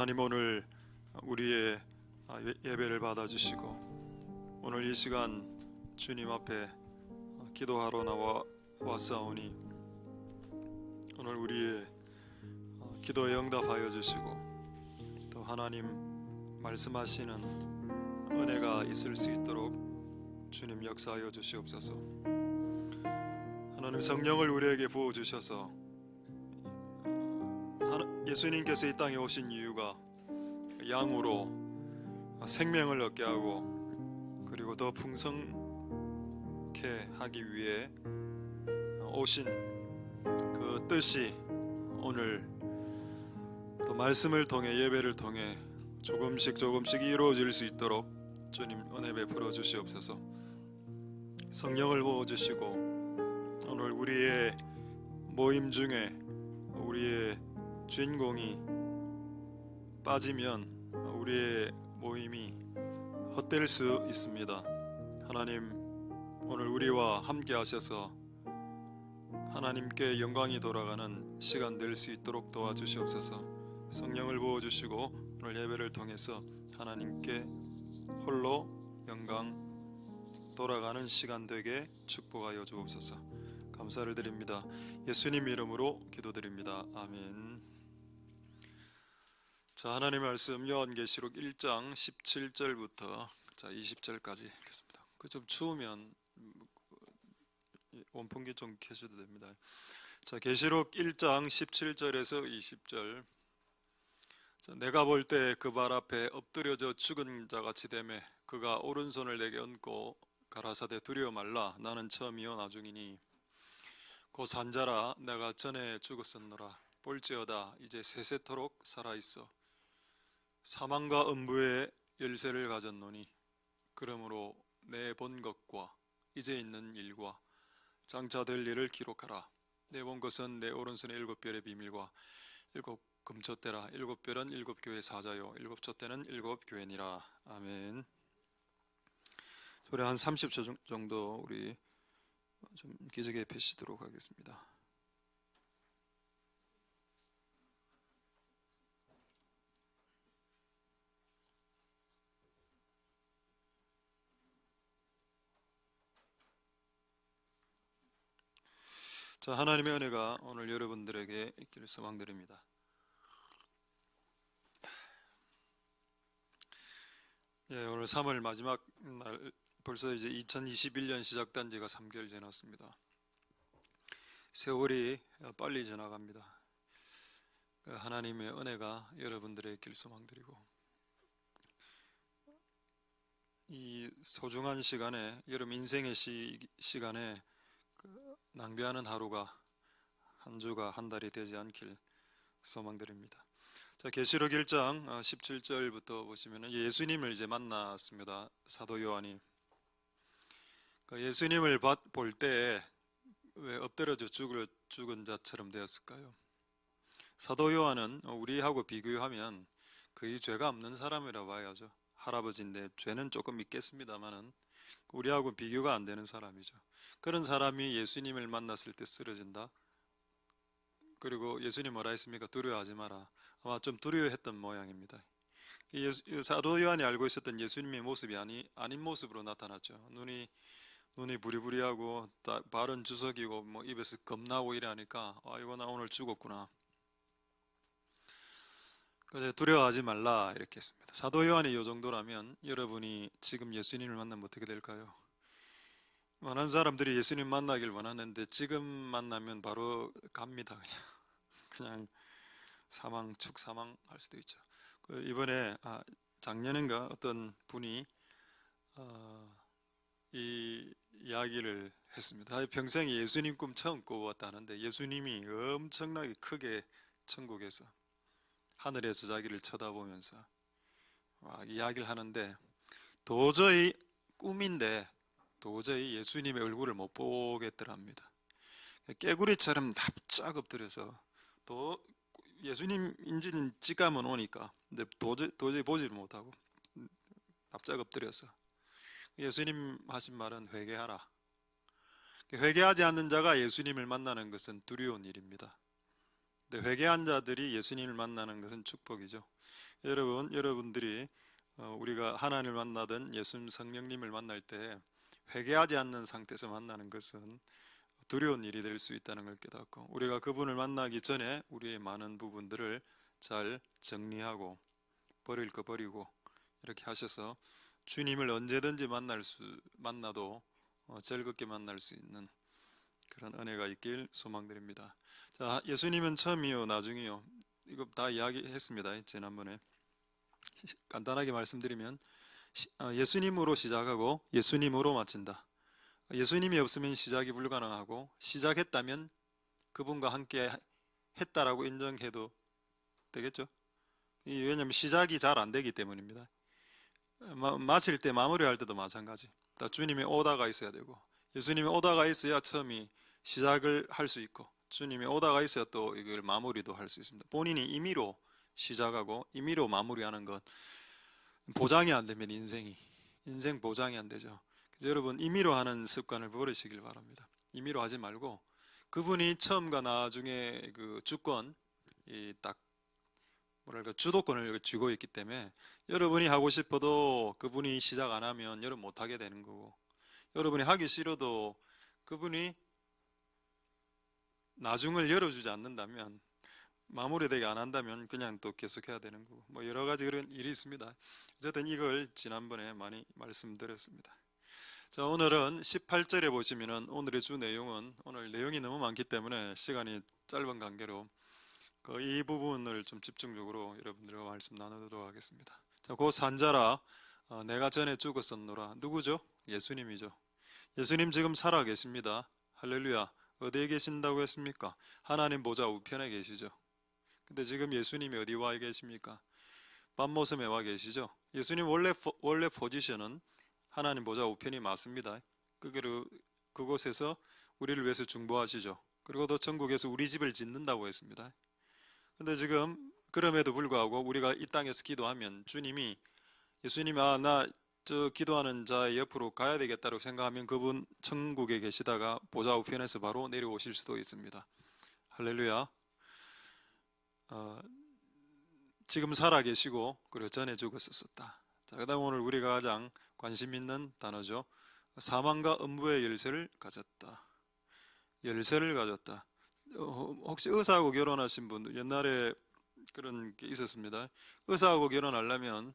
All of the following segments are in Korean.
하나님, 오늘 우리의 예배를 받아주시고 오늘 이 시간 주님 앞에 기도하러 나와 왔사오니 오늘 우리의 기도에 응답하여 주시고 또 하나님 말씀하시는 은혜가 있을 수 있도록 주님 역사하여 주시옵소서. 하나님, 성령을 우리에게 부어주셔서 예수님께서 이 땅에 오신 이유가 양으로 생명을 얻게 하고 그리고 더 풍성케 하기 위해 오신 그 뜻이 오늘 또 말씀을 통해 예배를 통해 조금씩 이루어질 수 있도록 주님 은혜 베풀어 주시옵소서. 성령을 부어주시고 오늘 우리의 모임 중에 우리의 주인공이 빠지면 우리의 모임이 헛될 수 있습니다. 하나님, 오늘 우리와 함께 하셔서 하나님께 영광이 돌아가는 시간 될 수 있도록 도와주시옵소서. 성령을 부어주시고 오늘 예배를 통해서 하나님께 홀로 영광 돌아가는 시간 되게 축복하여 주옵소서. 감사를 드립니다. 예수님 이름으로 기도드립니다. 아멘. 자, 하나님의 말씀 요한계시록 1장 17절부터 20절까지 읽겠습니다. 좀 추우면 원풍기 좀 켜셔도 됩니다. 자, 계시록 1장 17절에서 20절. 내가 볼 때 그 발 앞에 엎드려져 죽은 자같이 되매 그가 오른손을 내게 얹고 가라사대 두려워 말라. 나는 처음이요 나중이니 곧 산자라. 내가 전에 죽었었노라. 볼지어다 이제 세세토록 살아있어 사망과 음부의 열쇠를 가졌노니 그러므로 내 본 것과 이제 있는 일과 장차 될 일을 기록하라. 내 본 것은 내 오른손의 7별의 비밀과 7금초대라. 7별은 7교회 사자요 7촛대는 7교회니라. 아멘. 우리 한 30초 정도 우리 좀 기적에 펴시도록 하겠습니다. 자, 하나님의 은혜가 오늘 여러분들에게 있기를 소망드립니다. 오늘 3월 마지막 날, 벌써 이제 2021년 시작된 지가 3개월 지났습니다. 세월이 빨리 지나갑니다. 하나님의 은혜가 여러분들에게 있기를 소망드리고 이 소중한 시간에, 여러분 인생의 시간에 낭비하는 하루가, 한 주가, 한 달이 되지 않길 소망드립니다. 자, 계시록 1장 17절부터 보시면 예수님을 이제 만났습니다. 사도 요한이 예수님을 볼 때 왜 엎드려져 죽은 자처럼 되었을까요? 사도 요한은 우리하고 비교하면 거의 죄가 없는 사람이라고 봐야죠. 할아버지인데 죄는 조금 있겠습니다만은 우리하고 비교가 안 되는 사람이죠. 그런 사람이 예수님을 만났을 때 쓰러진다. 그리고 예수님 뭐라 했습니까? 두려워하지 마라. 아마 좀 두려워했던 모양입니다. 사도 요한이 알고 있었던 예수님의 모습이 아닌 모습으로 나타났죠. 눈이 부리부리하고 발은 주석이고 뭐 입에서 겁나고 이러니까 이거 나 오늘 죽었구나. 그래서 두려워하지 말라 이렇게 했습니다. 사도 요한이 이 정도라면 여러분이 지금 예수님을 만나면 어떻게 될까요? 많은 사람들이 예수님 만나길 원하는데 지금 만나면 바로 갑니다. 그냥 사망할 수도 있죠. 이번에 작년인가 어떤 분이 이 이야기를 했습니다. 평생에 예수님 꿈 처음 꿔봤다는데 예수님이 엄청나게 크게 천국에서 하늘에서 자기를 쳐다보면서 이야기를 하는데 도저히 꿈인데 도저히 예수님의 얼굴을 못 보겠더랍니다. 깨구리처럼 납작 엎드려서 또 예수님 인지는 직감은 오니까 근데 도저히 보지를 못하고 납작 엎드려서 예수님 하신 말은 회개하라. 회개하지 않는 자가 예수님을 만나는 것은 두려운 일입니다. 근데 회개한 자들이 예수님을 만나는 것은 축복이죠. 여러분들이 우리가 하나님을 만나든 예수님 성령님을 만날 때 회개하지 않는 상태에서 만나는 것은 두려운 일이 될 수 있다는 걸 깨닫고, 우리가 그분을 만나기 전에 우리의 많은 부분들을 잘 정리하고 버릴 거 버리고 이렇게 하셔서 주님을 언제든지 만나도 즐겁게 만날 수 있는 그런 은혜가 있길 소망드립니다. 자, 예수님은 처음이요 나중이요, 이거 다 이야기했습니다. 지난번에 간단하게 말씀드리면 예수님으로 시작하고 예수님으로 마친다. 예수님이 없으면 시작이 불가능하고, 시작했다면 그분과 함께 했다라고 인정해도 되겠죠. 왜냐하면 시작이 잘 안 되기 때문입니다. 마칠 때, 마무리할 때도 마찬가지. 주님이 오다가 있어야 되고, 예수님이 오다가 있어야 처음이 시작을 할 수 있고, 주님이 오다가 있어야 또 이걸 마무리도 할 수 있습니다. 본인이 임의로 시작하고 임의로 마무리하는 것, 보장이 안 되면 인생 보장이 안 되죠. 그래서 여러분, 임의로 하는 습관을 버리시길 바랍니다. 임의로 하지 말고 그분이 처음과 나중에 그 주권, 딱 뭐랄까 주도권을 쥐고 있기 때문에 여러분이 하고 싶어도 그분이 시작 안 하면 여러분 못 하게 되는 거고, 여러분이 하기 싫어도 그분이 나중을 열어주지 않는다면, 마무리되게 안 한다면 그냥 또 계속해야 되는 거고, 뭐 여러 가지 그런 일이 있습니다. 어쨌든 이걸 지난번에 많이 말씀드렸습니다. 자, 오늘은 18절에 보시면은 오늘의 주 내용은, 오늘 내용이 너무 많기 때문에 시간이 짧은 관계로 이 부분을 좀 집중적으로 여러분들과 말씀 나누도록 하겠습니다. 자, 곧 산자라 내가 전에 죽었었노라. 누구죠? 예수님이죠. 예수님 지금 살아 계십니다. 할렐루야. 어디에 계신다고 했습니까? 하나님 보좌 우편에 계시죠. 근데 지금 예수님이 어디 와 계십니까? 밤모섬에 와 계시죠. 예수님 원래 포지션은 하나님 보좌 우편이 맞습니다. 그곳에서 우리를 위해서 중보하시죠. 그리고 또 천국에서 우리 집을 짓는다고 했습니다. 근데 지금 그럼에도 불구하고 우리가 이 땅에서 기도하면 예수님이 나 저 기도하는 자의 옆으로 가야 되겠다고 생각하면 그분 천국에 계시다가 보좌 우편에서 바로 내려오실 수도 있습니다. 할렐루야. 지금 살아 계시고, 그리고 전에 죽었었다. 자, 그다음 오늘 우리가 가장 관심 있는 단어죠. 사망과 음부의 열쇠를 가졌다. 열쇠를 가졌다. 혹시 의사하고 결혼하신 분, 옛날에 그런 게 있었습니다. 의사하고 결혼하려면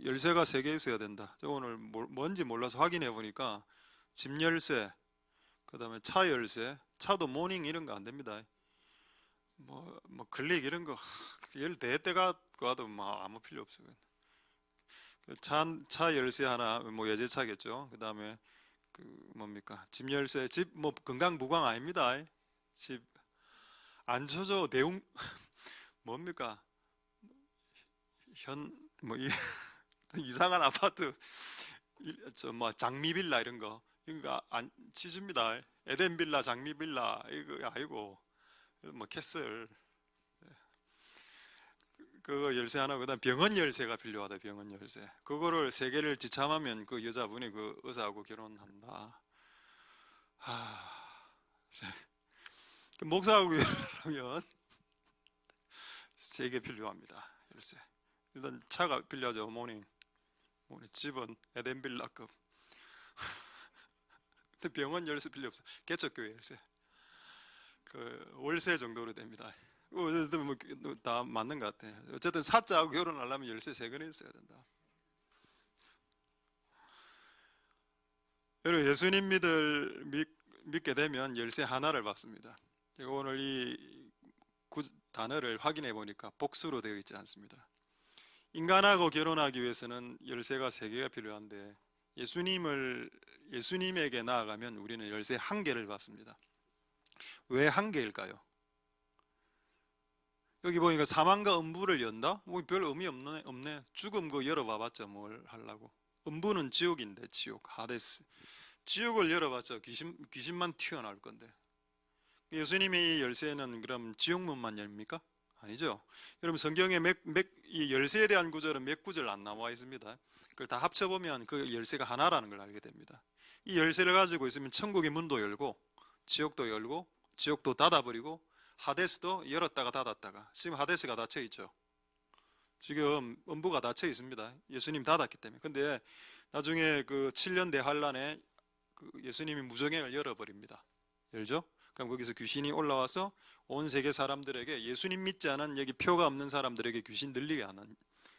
열쇠가 3개 있어야 된다. 저 오늘 뭔지 몰라서 확인해 보니까 집 열쇠, 그 다음에 차 열쇠, 차도 모닝 이런 거 안 됩니다. 뭐 클릭 이런 거 14대가 와도 아무 필요 없어요. 차 열쇠 하나, 뭐 외제차겠죠. 그 다음에 뭡니까? 집 열쇠, 집 뭐 건강무광 아닙니다. 집 안 쳐줘. 대웅 뭡니까? 이상한 아파트, 장미빌라 이런 거 안 치줍니다. 에덴빌라, 장미빌라 이거 아니고 뭐 캐슬, 그거 열쇠 하나, 그다음 병원 열쇠가 필요하다. 병원 열쇠, 그거를 3개를 지참하면 그 여자분이 그 의사하고 결혼한다. 그 목사하고 결혼하면 3개 필요합니다. 열쇠. 일단 차가 필요하죠. 모닝 집은 에덴빌라급. 근데 병원 열쇠 필요 없어. 개척교회 열쇠, 그 월세 정도로 됩니다. 다 맞는 것 같아. 어쨌든 사자하고 결혼하려면 열쇠 3개는 있어야 된다. 여러분, 예수님 믿게 되면 열쇠 하나를 받습니다. 제가 오늘 이 단어를 확인해 보니까 복수로 되어 있지 않습니다. 인간하고 결혼하기 위해서는 열쇠가 3개가 필요한데, 예수님에게 나아가면 우리는 열쇠 1개를 받습니다. 왜 1개일까요? 여기 보니까 사망과 음부를 연다? 뭐 별 의미 없네. 죽음 그 열어봐봤자 뭘 하려고. 음부는 지옥인데, 지옥, 하데스. 지옥을 열어봤자 귀신만 튀어나올 건데. 예수님의 열쇠는 그럼 지옥문만 열립니까? 아니죠. 여러분, 성경에 이 열쇠에 대한 구절은 몇 구절 안 나와 있습니다. 그걸 다 합쳐보면 그 열쇠가 하나라는 걸 알게 됩니다. 이 열쇠를 가지고 있으면 천국의 문도 열고 지옥도 열고 지옥도 닫아버리고 하데스도 열었다가 닫았다가, 지금 하데스가 닫혀 있죠. 지금 음부가 닫혀 있습니다. 예수님 닫았기 때문에. 근데 나중에 그 7년 대환란에 그 예수님이 무정행을 열어버립니다. 열죠? 그럼 거기서 귀신이 올라와서 온 세계 사람들에게, 예수님 믿지 않은 여기 표가 없는 사람들에게 귀신 들리게 하는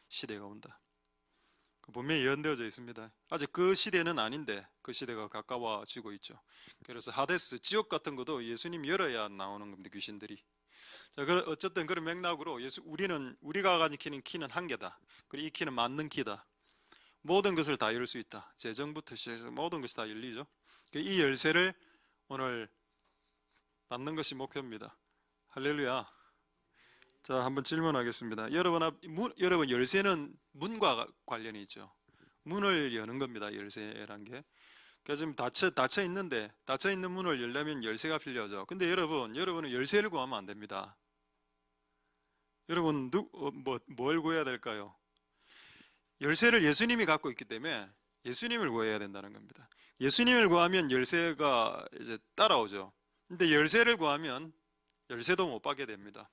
시대가 온다. 분명히 예언되어져 있습니다. 아직 그 시대는 아닌데 그 시대가 가까워지고 있죠. 그래서 하데스, 지옥 같은 것도 예수님 열어야 나오는 겁니다. 귀신들이. 자, 어쨌든 그런 맥락으로 우리가 가진 키는 한 개다. 그리고 이 키는 맞는 키다. 모든 것을 다 열 수 있다. 재정부터 시작해서 모든 것이 다 열리죠. 이 열쇠를 오늘 받는 것이 목표입니다. 할렐루야. 자, 한번 질문하겠습니다. 여러분 열쇠는 문과 관련이 있죠. 문을 여는 겁니다. 열쇠란 게. 그러니까 지금 닫혀 있는 문을 열려면 열쇠가 필요하죠. 근데 여러분은 열쇠를 구하면 안 됩니다. 여러분 뭘 구해야 될까요? 열쇠를 예수님이 갖고 있기 때문에 예수님을 구해야 된다는 겁니다. 예수님을 구하면 열쇠가 이제 따라오죠. 근데 열쇠를 구하면 열쇠도 못 받게 됩니다.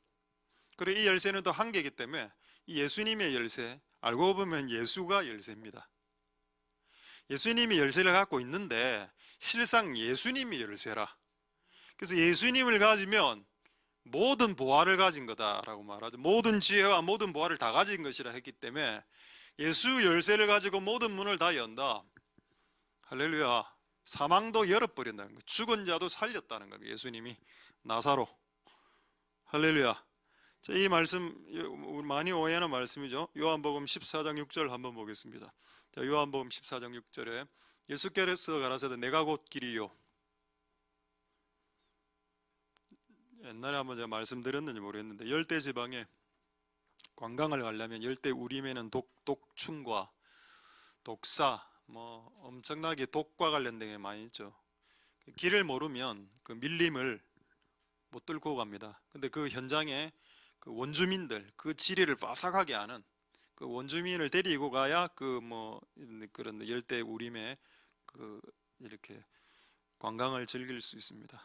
그리고 이 열쇠는 또 한 개이기 때문에 이 예수님의 열쇠, 알고 보면 예수가 열쇠입니다. 예수님이 열쇠를 갖고 있는데 실상 예수님이 열쇠라. 그래서 예수님을 가지면 모든 보화를 가진 거다라고 말하죠. 모든 지혜와 모든 보화를 다 가진 것이라 했기 때문에 예수 열쇠를 가지고 모든 문을 다 연다. 할렐루야. 사망도 열어버린다는 거. 죽은 자도 살렸다는 겁니다. 예수님이 나사로. 할렐루야. 자, 이 말씀 많이 오해하는 말씀이죠. 요한복음 14장 6절 한번 보겠습니다. 자, 요한복음 14장 6절에 예수께서 가라사대 내가 곧 길이요. 옛날에 한번 제가 말씀드렸는지 모르겠는데 열대지방에 관광을 가려면 열대 우림에는 독충과 독사, 엄청나게 독과 관련된 게 많이 있죠. 길을 모르면 그 밀림을 못 뚫고 갑니다. 근데 그 현장에 그 원주민들, 그 지리를 빠삭하게 아는 그 원주민을 데리고 가야 그런 열대 우림에 이렇게 관광을 즐길 수 있습니다.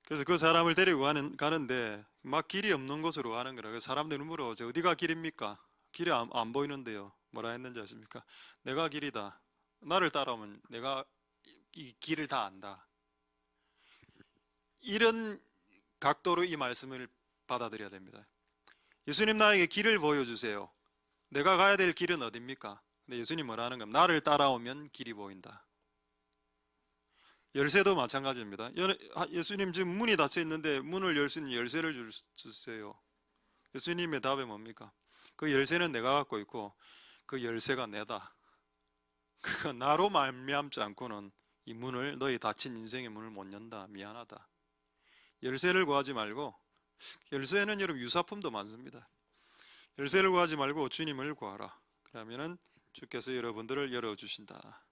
그래서 그 사람을 데리고 가는데 막 길이 없는 곳으로 가는 거라. 사람들은 물어, 저 어디가 길입니까? 길이 안 보이는데요. 뭐라 했는지 아십니까? 내가 길이다. 나를 따라오면 내가 이 길을 다 안다. 이런 각도로 이 말씀을 받아들여야 됩니다. 예수님 나에게 길을 보여주세요. 내가 가야 될 길은 어디입니까? 근데 예수님 뭐라 하는 겁니까? 나를 따라오면 길이 보인다. 열쇠도 마찬가지입니다. 예수님 지금 문이 닫혀 있는데 문을 열 수 있는 열쇠를 주세요. 예수님의 답이 뭡니까? 그 열쇠는 내가 갖고 있고 그 열쇠가 내다. 그 나로 말미암지 않고는 이 문을, 너희 닫힌 인생의 문을 못 연다. 미안하다. 열쇠를 구하지 말고, 열쇠는 여러분 유사품도 많습니다. 열쇠를 구하지 말고 주님을 구하라. 그러면은 주께서 여러분들을 열어주신다.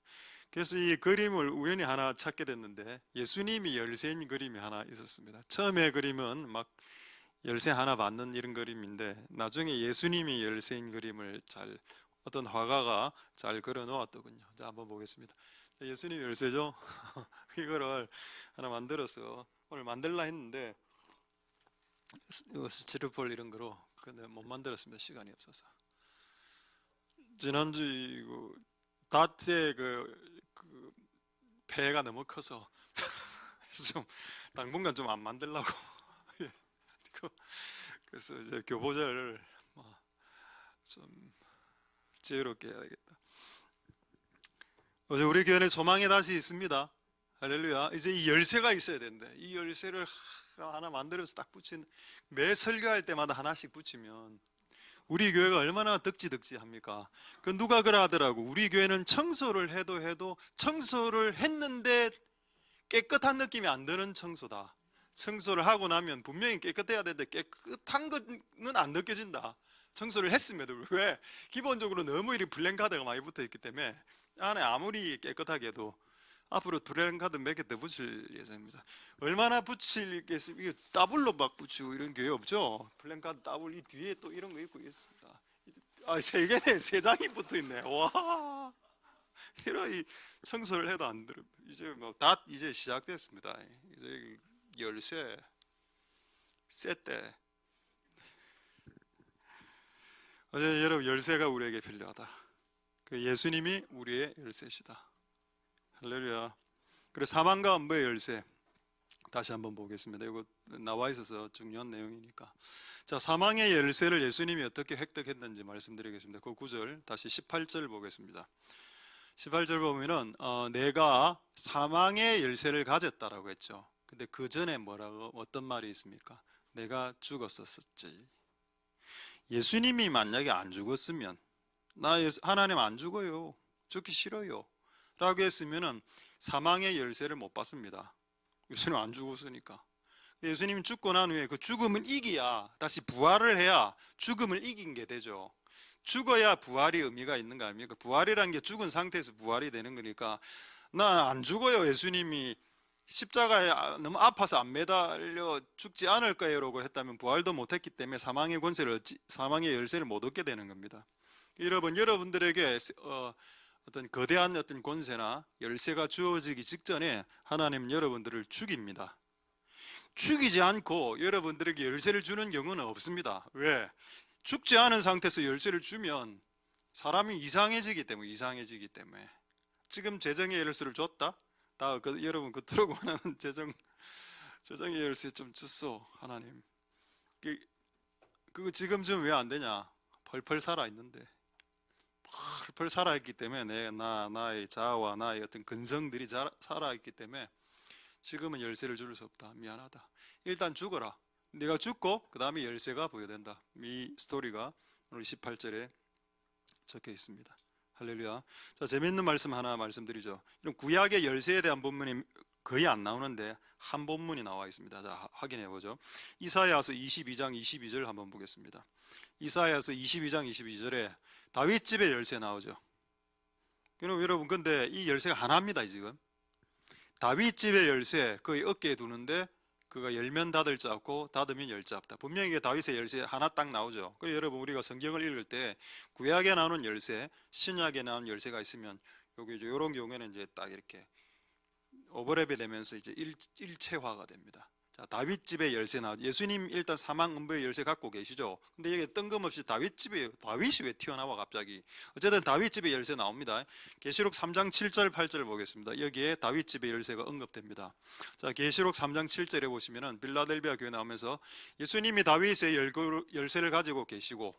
그래서 이 그림을 우연히 하나 찾게 됐는데 예수님이 열쇠인 그림이 하나 있었습니다. 처음에 그림은 막 열쇠 하나 받는 이런 그림인데 나중에 예수님이 열쇠인 그림을 어떤 화가가 잘 그려 놓았더군요. 자, 한번 보겠습니다. 예수님 열쇠죠. 이거를 하나 만들어서 오늘 만들라 했는데 스티로폴 이런 거로 근데 못 만들었습니다. 시간이 없어서. 지난주 닷의 그 폐가 너무 커서 좀 당분간 좀 안 만들려고 그래서 이제 교보자를 좀 지혜롭게 해야겠다. 어제 우리 교회는 소망의 닷이 있습니다. 할렐루야. 이제 이 열쇠가 있어야 된대. 이 열쇠를 하나 만들어서 딱 매 설교할 때마다 하나씩 붙이면 우리 교회가 얼마나 덕지덕지합니까? 그 누가 그러 하더라고. 우리 교회는 청소를 해도 청소를 했는데 깨끗한 느낌이 안 드는 청소다. 청소를 하고 나면 분명히 깨끗해야 되는데 깨끗한 거는 안 느껴진다. 청소를 했음에도 왜? 기본적으로 너무 이렇게 블랙카드가 많이 붙어 있기 때문에 안에 아무리 깨끗하게 해도 앞으로 블랙카드 몇 개 더 붙일 예정입니다. 얼마나 붙이겠습니까? 이게 더블로 막 붙이고 이런 교회 없죠? 블랙카드 더블, 이 뒤에 또 이런 거 있고 있습니다. 세 개네, 세 장이 붙어 있네. 와, 이런 청소를 해도 안 들어. 이제 이제 시작됐습니다. 이제 열쇠 쎄때. 어제 여러분 열쇠가 우리에게 필요하다. 그 예수님이 우리의 열쇠시다. 할렐루야. 그리고 사망과 음부의 열쇠 다시 한번 보겠습니다. 이거 나와 있어서 중요한 내용이니까. 자, 사망의 열쇠를 예수님이 어떻게 획득했는지 말씀드리겠습니다. 그 9절 다시 18절 보겠습니다. 18절 보면은 내가 사망의 열쇠를 가졌다라고 했죠. 근데 그 전에 뭐라고 어떤 말이 있습니까? 내가 죽었었지. 예수님이 만약에 안 죽었으면 하나님 안 죽어요. 죽기 싫어요. 라고 했으면은 사망의 열쇠를 못 받습니다. 예수님 안 죽었으니까. 예수님이 죽고 난 후에 그 죽음을 이겨야 다시 부활을 해야 죽음을 이긴 게 되죠. 죽어야 부활이 의미가 있는 거 아닙니까? 부활이라는 게 죽은 상태에서 부활이 되는 거니까 나 안 죽어요. 예수님이 십자가에 너무 아파서 안 매달려 죽지 않을 거예요 라고 했다면 부활도 못했기 때문에 사망의 열쇠를 못 얻게 되는 겁니다. 여러분들에게 어떤 거대한 어떤 권세나 열쇠가 주어지기 직전에 하나님은 여러분들을 죽입니다. 죽이지 않고 여러분들에게 열쇠를 주는 경우는 없습니다. 왜? 죽지 않은 상태에서 열쇠를 주면 사람이 이상해지기 때문에 지금 재정의 열쇠를 줬다? 여러분 그토록 원하는 재정의 열쇠 좀 주소 하나님. 그거 지금쯤 왜 안 되냐? 펄펄 살아있는데 펄펄 살아있기 때문에 나의 자아와 나의 어떤 근성들이 살아있기 때문에 지금은 열쇠를 줄 수 없다. 미안하다. 일단 죽어라. 네가 죽고 그 다음에 열쇠가 부여된다. 이 스토리가 오늘 18절에 적혀 있습니다. 할렐루야. 자, 재미있는 말씀 하나 말씀드리죠. 이런 구약의 열쇠에 대한 본문이 거의 안 나오는데 한 본문이 나와 있습니다. 자, 확인해 보죠. 이사야서 22장 22절 한번 보겠습니다. 이사야서 22장 22절에 다윗 집의 열쇠 나오죠. 여러분 근데 이 열쇠가 하나입니다. 지금 다윗 집의 열쇠 거의 어깨에 두는데 그가 열면 닫을 자 없고 닫으면 열 자 없다. 분명히 다윗의 열쇠 하나 딱 나오죠. 그래서 여러분 우리가 성경을 읽을 때 구약에 나오는 열쇠, 신약에 나오는 열쇠가 있으면 이런 경우에는 이제 딱 이렇게 오버랩이 되면서 이제 일체화가 됩니다. 자, 다윗 집의 열쇠 나오죠. 예수님 일단 사망 음부의 열쇠 갖고 계시죠. 근데 여기 뜬금없이 다윗이 왜 튀어나와 갑자기? 어쨌든 다윗 집의 열쇠 나옵니다. 계시록 3장 7절 8절 보겠습니다. 여기에 다윗 집의 열쇠가 언급됩니다. 자, 계시록 3장 7절에 보시면은 빌라델비아 교회 나오면서 예수님이 다윗의 열쇠를 가지고 계시고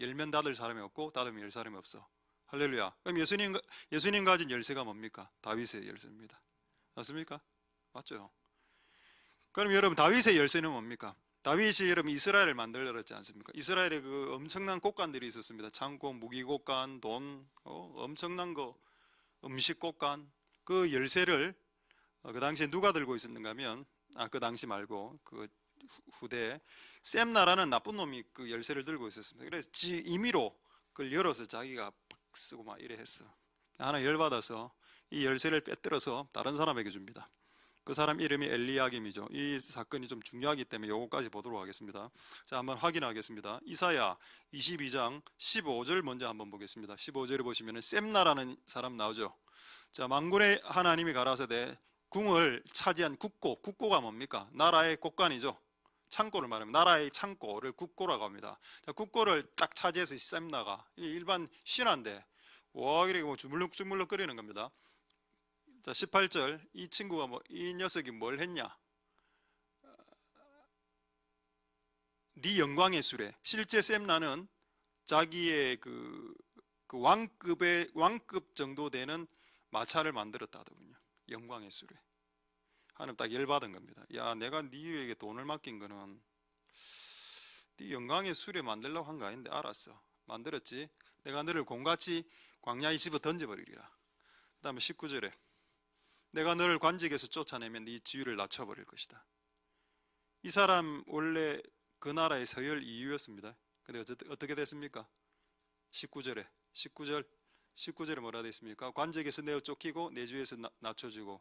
열면 닫을 사람이 없고 닫으면 열 사람이 없어. 할렐루야. 그럼 예수님 가진 열쇠가 뭡니까? 다윗의 열쇠입니다. 맞습니까? 맞죠? 그럼 여러분 다윗의 열쇠는 뭡니까? 다윗이 여러분 이스라엘을 만들었지 않습니까? 이스라엘에 그 엄청난 곳간들이 있었습니다. 창고, 무기 곳간, 돈, 엄청난 거, 음식 곳간. 그 열쇠를 그 당시에 누가 들고 있었는가 하면 그 당시 말고 그 후대에 셈나라는 나쁜 놈이 그 열쇠를 들고 있었습니다. 그래서 임의로 그걸 열어서 자기가 팍 쓰고 막 이래 했어. 하나 열받아서 이 열쇠를 빼들어서 다른 사람에게 줍니다. 그 사람 이름이 엘리야김이죠. 이 사건이 좀 중요하기 때문에 요거까지 보도록 하겠습니다. 자, 한번 확인하겠습니다. 이사야 22장 15절 먼저 한번 보겠습니다. 15절에 보시면은 셈나라는 사람 나오죠. 자, 만군의 하나님이 가라사대 궁을 차지한 국고가 뭡니까? 나라의 곳간이죠. 창고를 말하면 나라의 창고를 국고라고 합니다. 자, 국고를 딱 차지해서 셈나가 일반 신하인데 와 이렇게 뭐 주물럭주물럭 거리는 겁니다. 자, 18절 이 녀석이 뭘 했냐? 네 영광의 수레. 실제 셈나는 자기의 그 왕급 정도 되는 마차를 만들었다더군요. 영광의 수레. 하나님 딱 열받은 겁니다. 야, 내가 네에게 돈을 맡긴 거는 네 영광의 수레 만들려고 한 거 아닌데 알았어. 만들었지. 내가 너를 곰같이 광야에 집어 던져버리리라. 그 다음에 19절에 내가 너를 관직에서 쫓아내면 네 지위를 낮춰버릴 것이다. 이 사람 원래 그 나라의 서열 2위였습니다. 근데 어떻게 됐습니까? 19절에 뭐라 되어 있습니까? 관직에서 내어 쫓기고 내 주위에서 낮춰지고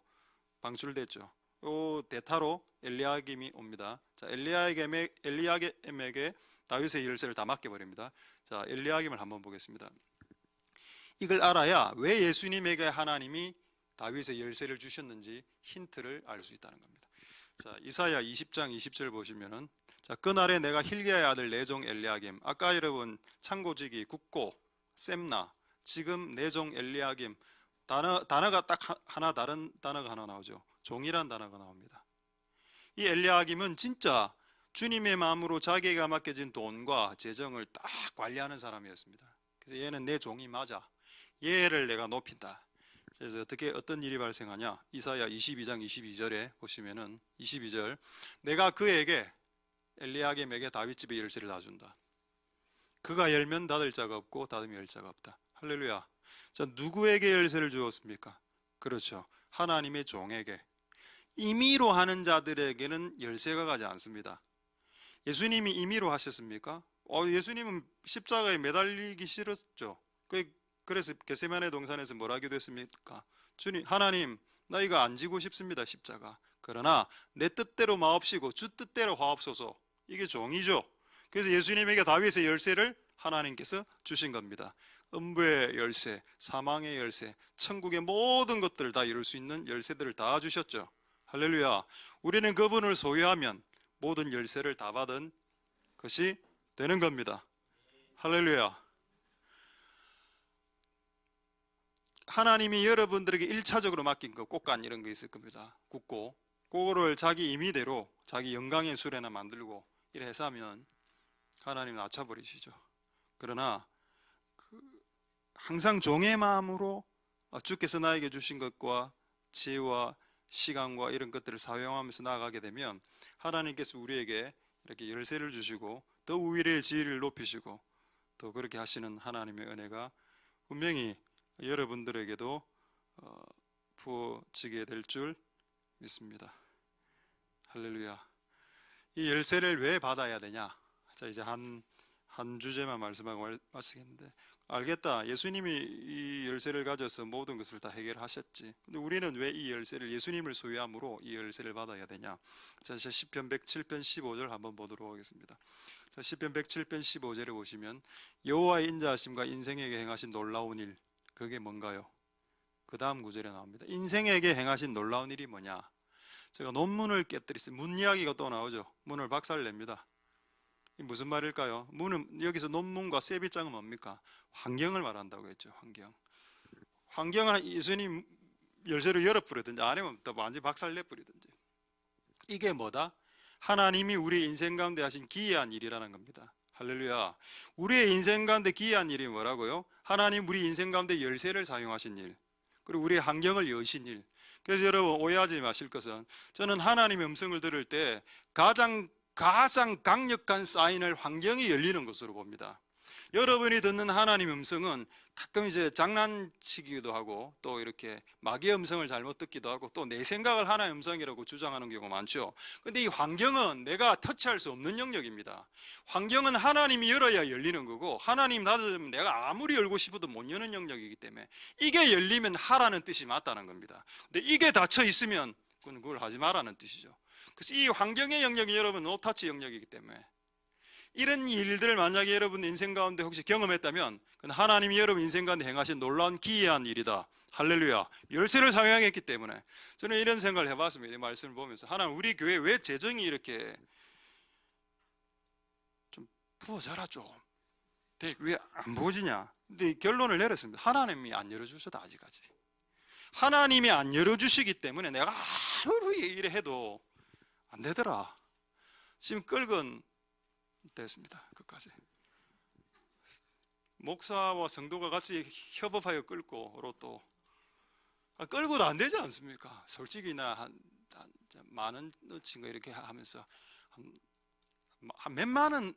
방출됐죠. 요 대타로 엘리야김이 옵니다. 자, 엘리야김에게 다윗의 열쇠를 다 맡겨버립니다. 자, 엘리야김을 한번 보겠습니다. 이걸 알아야 왜 예수님에게 하나님이 다윗의 열쇠를 주셨는지 힌트를 알 수 있다는 겁니다. 자, 이사야 20장 20절 보시면은, 자, 그날에 내가 힐기야의 아들 내 종 엘리야김, 아까 여러분 창고지기 굽고 셈나, 지금 내 종 엘리야김, 단어가 딱 하나, 다른 단어가 하나 나오죠. 종이란 단어가 나옵니다. 이 엘리야김은 진짜 주님의 마음으로 자기가 맡겨진 돈과 재정을 딱 관리하는 사람이었습니다. 그래서 얘는 내 종이 맞아, 얘를 내가 높인다. 그래서 어떤 일이 발생하냐, 이사야 22장 22절에 보시면은 22절, 내가 그에게 엘리야김에게 다윗집의 열쇠를 다 준다. 그가 열면 닫을 자가 없고 닫으면 열 자가 없다. 할렐루야. 자, 누구에게 열쇠를 주었습니까? 그렇죠, 하나님의 종에게. 임의로 하는 자들에게는 열쇠가 가지 않습니다. 예수님이 임의로 하셨습니까? 예수님은 십자가에 매달리기 싫었죠. 그래서 겟세마네 동산에서 뭐라 기도했습니까? 주님, 하나님, 나 이거 안 지고 싶습니다, 십자가. 그러나 내 뜻대로 마옵시고 주 뜻대로 하옵소서. 이게 종이죠. 그래서 예수님에게 다윗의 열쇠를 하나님께서 주신 겁니다. 음부의 열쇠, 사망의 열쇠, 천국의 모든 것들을 다 이룰 수 있는 열쇠들을 다 주셨죠. 할렐루야. 우리는 그분을 소유하면 모든 열쇠를 다 받은 것이 되는 겁니다. 할렐루야. 하나님이 여러분들에게 1차적으로 맡긴 거, 꽃간 이런 거 있을 겁니다. 굽고 그거를 자기 임의대로 자기 영광의 수레나 만들고 이래 해서 하면 하나님은 아차버리시죠. 그러나 항상 종의 마음으로 주께서 나에게 주신 것과 지혜와 시간과 이런 것들을 사용하면서 나아가게 되면 하나님께서 우리에게 이렇게 열쇠를 주시고 더 우위의 지위를 높이시고 또 그렇게 하시는 하나님의 은혜가 분명히 여러분들에게도 부어지게 될 줄 믿습니다. 할렐루야. 이 열쇠를 왜 받아야 되냐? 자, 이제 한 주제만 말씀하고 마치겠는데, 알겠다, 예수님이 이 열쇠를 가져서 모든 것을 다 해결하셨지. 근데 우리는 왜 이 열쇠를, 예수님을 소유함으로 이 열쇠를 받아야 되냐? 자, 시편 107편 15절 한번 보도록 하겠습니다. 자, 시편 107편 15절에 보시면 여호와의 인자하심과 인생에게 행하신 놀라운 일, 그게 뭔가요? 그 다음 구절에 나옵니다. 인생에게 행하신 놀라운 일이 뭐냐? 제가 논문을 깨뜨렸어요. 문 이야기가 또 나오죠. 문을 박살냅니다. 이 무슨 말일까요? 문은, 여기서 논문과 세비장은 뭡니까? 환경을 말한다고 했죠. 환경을 예수님 열쇠로 열어버리든지 아니면 또 완전히 박살내버리든지. 이게 뭐다? 하나님이 우리 인생 가운데 하신 기이한 일이라는 겁니다. 할렐루야. 우리의 인생 가운데 기이한 일이 뭐라고요? 하나님 우리 인생 가운데 열쇠를 사용하신 일, 그리고 우리의 환경을 여신 일. 그래서 여러분 오해하지 마실 것은, 저는 하나님의 음성을 들을 때 가장 강력한 사인을 환경이 열리는 것으로 봅니다. 여러분이 듣는 하나님 음성은 가끔 이제 장난치기도 하고 또 이렇게 마귀의 음성을 잘못 듣기도 하고 또 내 생각을 하나의 음성이라고 주장하는 경우가 많죠. 근데 이 환경은 내가 터치할 수 없는 영역입니다. 환경은 하나님이 열어야 열리는 거고, 하나님 닫으면 내가 아무리 열고 싶어도 못 여는 영역이기 때문에 이게 열리면 하라는 뜻이 맞다는 겁니다. 근데 이게 닫혀 있으면 그걸 하지 마라는 뜻이죠. 그래서 이 환경의 영역이 여러분 노타치 영역이기 때문에, 이런 일들을 만약에 여러분 인생 가운데 혹시 경험했다면 그건 하나님이 여러분 인생 가운데 행하신 놀라운 기이한 일이다. 할렐루야. 열쇠를 사용했기 때문에 저는 이런 생각을 해봤습니다. 이 말씀을 보면서, 하나님 우리 교회 왜 재정이 이렇게 좀 부어져라 좀, 왜 안 부어지냐? 근데 결론을 내렸습니다. 하나님이 안 열어주셔도 아직까지. 하나님이 안 열어주시기 때문에 내가 아무리 이래 해도 안 되더라. 지금 끌건 됐습니다. 끝까지 목사와 성도가 같이 협업하여 끌고 로또 끌고도 안 되지 않습니까? 솔직히 한 만원 넣친 거 이렇게 하면서 한 몇만 원,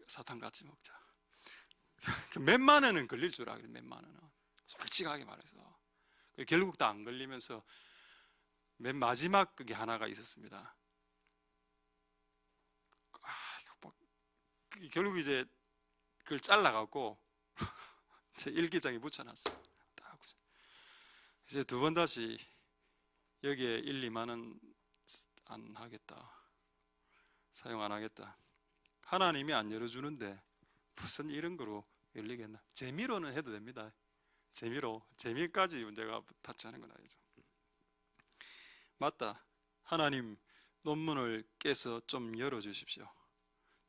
사탕 같이 먹자. 몇만 원은 걸릴 줄 알아요. 몇만 원은 솔직하게 말해서. 결국 다 안 걸리면서 맨 마지막 그게 하나가 있었습니다. 결국 이제 그걸 잘라갖고 제 일기장에 붙여놨어요. 이제 두 번 다시 여기에 1, 2만 원 안 하겠다, 사용 안 하겠다. 하나님이 안 열어주는데 무슨 이런 거로 열리겠나? 재미로는 해도 됩니다. 재미까지 문제가 타치하는 건 아니죠. 맞다. 하나님 논문을 깨서 좀 열어주십시오.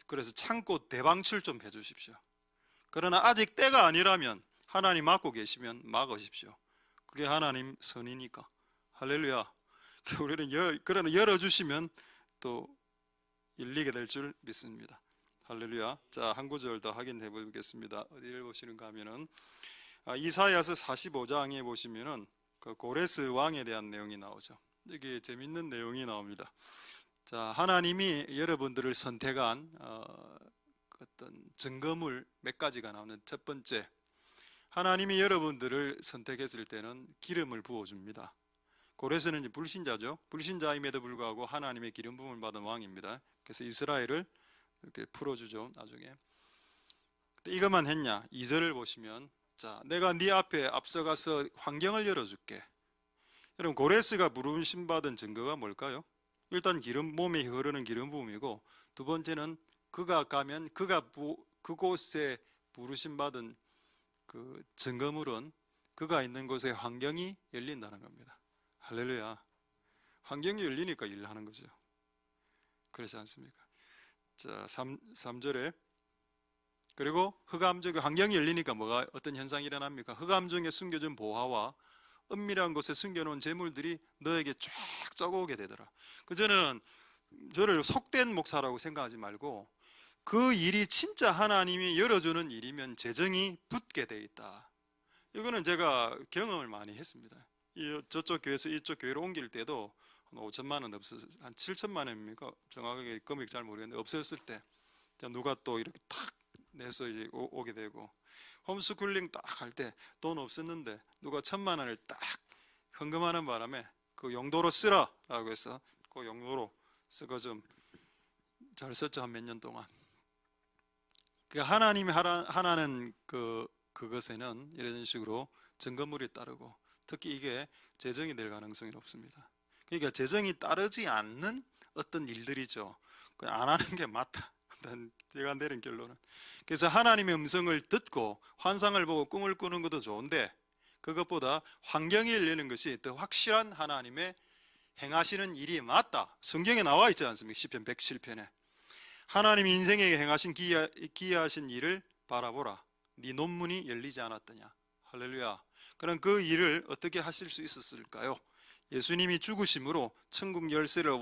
그래서 창고 대방출 좀 해주십시오. 그러나 아직 때가 아니라면 하나님 막고 계시면 막으십시오. 그게 하나님 선이니까. 할렐루야. 우리는 그러나 열어주시면 또 열리게 될 줄 믿습니다. 할렐루야. 자, 한 구절 더 확인해 보겠습니다. 어디를 보시는가 하면은 이사야서 45장에 보시면은 그 고레스 왕에 대한 내용이 나오죠. 여기 재밌는 내용이 나옵니다. 자, 하나님이 여러분들을 선택한 어떤 증거물 몇 가지가 나오는 첫 번째, 하나님이 여러분들을 선택했을 때는 기름을 부어줍니다. 고레스는 불신자죠. 불신자임에도 불구하고 하나님의 기름 부음을 받은 왕입니다. 그래서 이스라엘을 이렇게 풀어주죠. 나중에 이것만 했냐? 2절을 보시면, 자, 내가 네 앞에 앞서가서 환경을 열어줄게. 여러분, 고레스가 부르심 받은 증거가 뭘까요? 일단 몸에 흐르는 기름 부음이고, 두 번째는 그가 가면 그곳에 부르심 받은 그 증거물은 그가 있는 곳의 환경이 열린다는 겁니다. 할렐루야. 환경이 열리니까 일하는 거죠. 그렇지 않습니까? 자, 3절에 그리고 흑암 중에 환경이 열리니까 어떤 현상이 일어납니까? 흑암 중에 숨겨진 보화와 은밀한 곳에 숨겨놓은 재물들이 너에게 쫙 쪄오게 되더라. 저를 속된 목사라고 생각하지 말고, 그 일이 진짜 하나님이 열어주는 일이면 재정이 붙게 돼 있다. 이거는 제가 경험을 많이 했습니다. 저쪽 교회에서 이쪽 교회로 옮길 때도 한 5천만 원 없었을, 한 7천만 원입니까? 정확하게 금액 잘 모르겠는데 없었을 때 누가 또 이렇게 탁 내서 이제 오게 되고, 홈스쿨링 딱 할 때 돈 없었는데 누가 1,000만 원을 딱 헌금하는 바람에 그 용도로 쓰라라고 해서 그 용도로 쓰고 좀 잘 썼죠. 한 몇 년 동안. 하나님이 하나는 그것에는 이런 식으로 증거물이 따르고, 특히 이게 재정이 될 가능성이 높습니다. 그러니까 재정이 따르지 않는 어떤 일들이죠. 그냥 안 하는 게 맞다. 제가 내린 결론은. 그래서 하나님의 음성을 듣고 환상을 보고 꿈을 꾸는 것도 좋은데, 그것보다 환경이 열리는 것이 더 확실한 하나님의 행하시는 일이 맞다. 성경에 나와 있지 않습니까? 시편 107편에 하나님이 인생에게 행하신 기이하신 일을 바라보라. 네 논문이 열리지 않았더냐. 할렐루야. 그럼 그 일을 어떻게 하실 수 있었을까요? 예수님이 죽으심으로 천국 열쇠를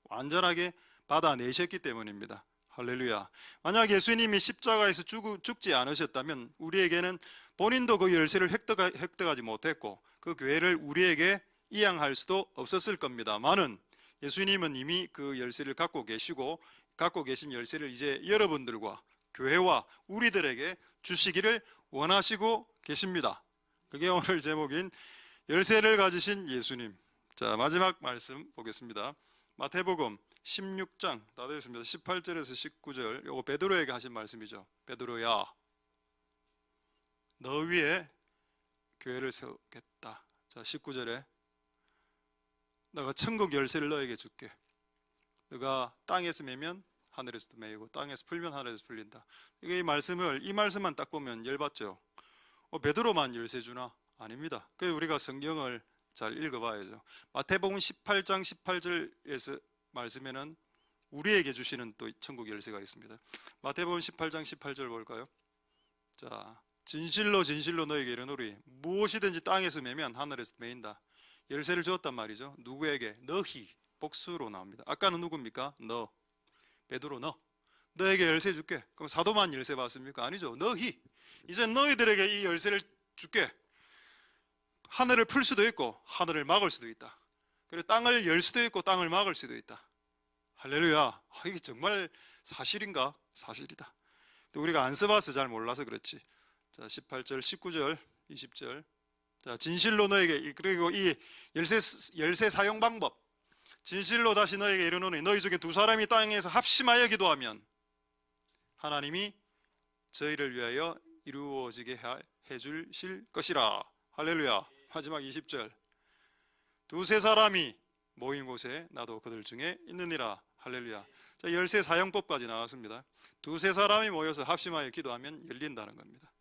완전하게 받아내셨기 때문입니다. 할렐루야. 만약 예수님이 십자가에서 죽지 않으셨다면 우리에게는 본인도 그 열쇠를 획득하지 못했고 그 교회를 우리에게 이양할 수도 없었을 겁니다만은, 예수님은 이미 그 열쇠를 갖고 계신 열쇠를 이제 여러분들과 교회와 우리들에게 주시기를 원하시고 계십니다. 그게 오늘 제목인 열쇠를 가지신 예수님. 자, 마지막 말씀 보겠습니다. 마태복음 16장 다 되었습니다. 18절에서 19절. 요거 베드로에게 하신 말씀이죠. 베드로야, 너 위에 교회를 세우겠다. 자, 19절에 내가 천국 열쇠를 너에게 줄게. 너가 땅에서 매면 하늘에서도 매이고 땅에서 풀면 하늘에서 풀린다. 이 말씀만 딱 보면 열받죠. 베드로만 열쇠 주나? 아닙니다. 그래서 우리가 성경을 잘 읽어봐야죠. 마태복음 18장 18절에서 말씀에는 우리에게 주시는 또 천국 열쇠가 있습니다. 마태복음 18장 18절 볼까요? 자, 진실로 진실로 너에게 이르노니 무엇이든지 땅에서 매면 하늘에서 매인다. 열쇠를 주었단 말이죠. 누구에게? 너희. 복수로 나옵니다. 아까는 누굽니까? 너. 베드로 너에게 열쇠 줄게. 그럼 사도만 열쇠 받습니까? 아니죠. 너희. 이제 너희들에게 이 열쇠를 줄게. 하늘을 풀 수도 있고 하늘을 막을 수도 있다. 그리고 땅을 열 수도 있고 땅을 막을 수도 있다. 할렐루야. 이게 정말 사실인가? 사실이다. 우리가 안 써봐서 잘 몰라서 그렇지. 자, 18절, 19절, 20절. 자, 진실로 너에게, 그리고 이 열쇠 사용 방법. 진실로 다시 너에게 이르노니 너희 중에 두 사람이 땅에서 합심하여 기도하면 하나님이 저희를 위하여 이루어지게 해주실 것이라. 할렐루야. 마지막 20절. 두세 사람이 모인 곳에 나도 그들 중에 있느니라. 할렐루야. 자, 열쇠 사용법까지 나왔습니다. 두세 사람이 모여서 합심하여 기도하면 열린다는 겁니다.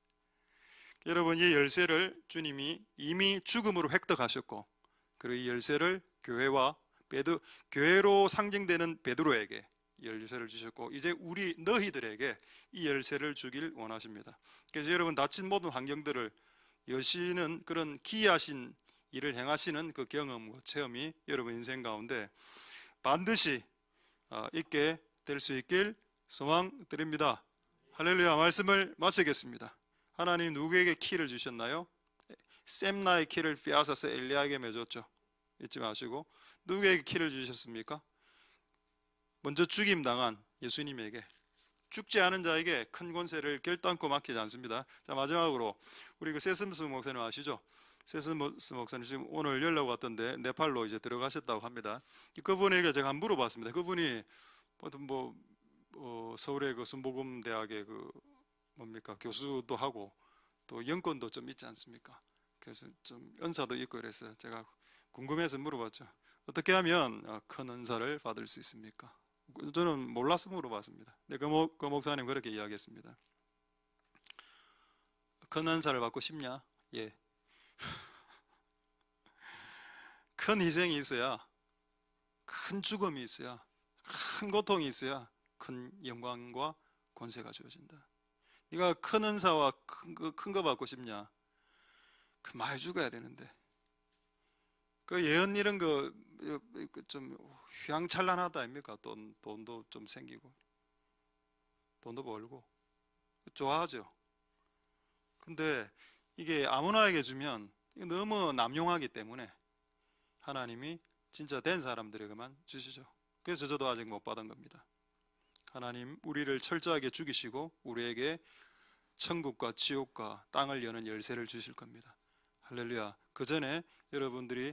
여러분, 이 열쇠를 주님이 이미 죽음으로 획득하셨고, 그리고 이 열쇠를 교회와 교회로 상징되는 베드로에게 열쇠를 주셨고, 이제 우리 너희들에게 이 열쇠를 주길 원하십니다. 그래서 여러분, 닫힌 모든 환경들을 여시는 그런 기이하신 일을 행하시는 그 경험과 체험이 여러분 인생 가운데 반드시 있게 될 수 있길 소망드립니다. 할렐루야. 말씀을 마치겠습니다. 하나님 누구에게 키를 주셨나요? 셈나의 키를 빼앗아서 엘리야에게 맺었죠. 잊지 마시고. 누구에게 키를 주셨습니까? 먼저 죽임당한 예수님에게. 죽지 않은 자에게 큰 권세를 결단코 맡기지 않습니다. 자, 마지막으로 우리 그 세스무스 목사님 아시죠? 세스무스 목사님 지금 오늘 연락 왔던데 네팔로 이제 들어가셨다고 합니다. 그분에게 제가 한번 물어봤습니다. 그분이 서울의 그 순복음대학의 그 교수도 하고 또 연권도 좀 있지 않습니까? 그래서 좀 연사도 있고 그래서 제가 궁금해서 물어봤죠. 어떻게 하면 큰 은사를 받을 수 있습니까? 저는 몰라서 물어봤습니다. 근데 그 목사님 그렇게 이야기했습니다. 큰 은사를 받고 싶냐? 예. 큰 희생이 있어야, 큰 죽음이 있어야, 큰 고통이 있어야 큰 영광과 권세가 주어진다. 네가 큰 은사와 큰 거 받고 싶냐? 그 많이 죽어야 되는데. 그 예언 이런 거 좀 휘황찬란하다 아닙니까? 돈도 좀 생기고 돈도 벌고 좋아하죠. 근데 이게 아무나에게 주면 너무 남용하기 때문에 하나님이 진짜 된 사람들에게만 주시죠. 그래서 저도 아직 못 받은 겁니다. 하나님 우리를 철저하게 죽이시고 우리에게 천국과 지옥과 땅을 여는 열쇠를 주실 겁니다. 할렐루야. 그 전에 여러분들이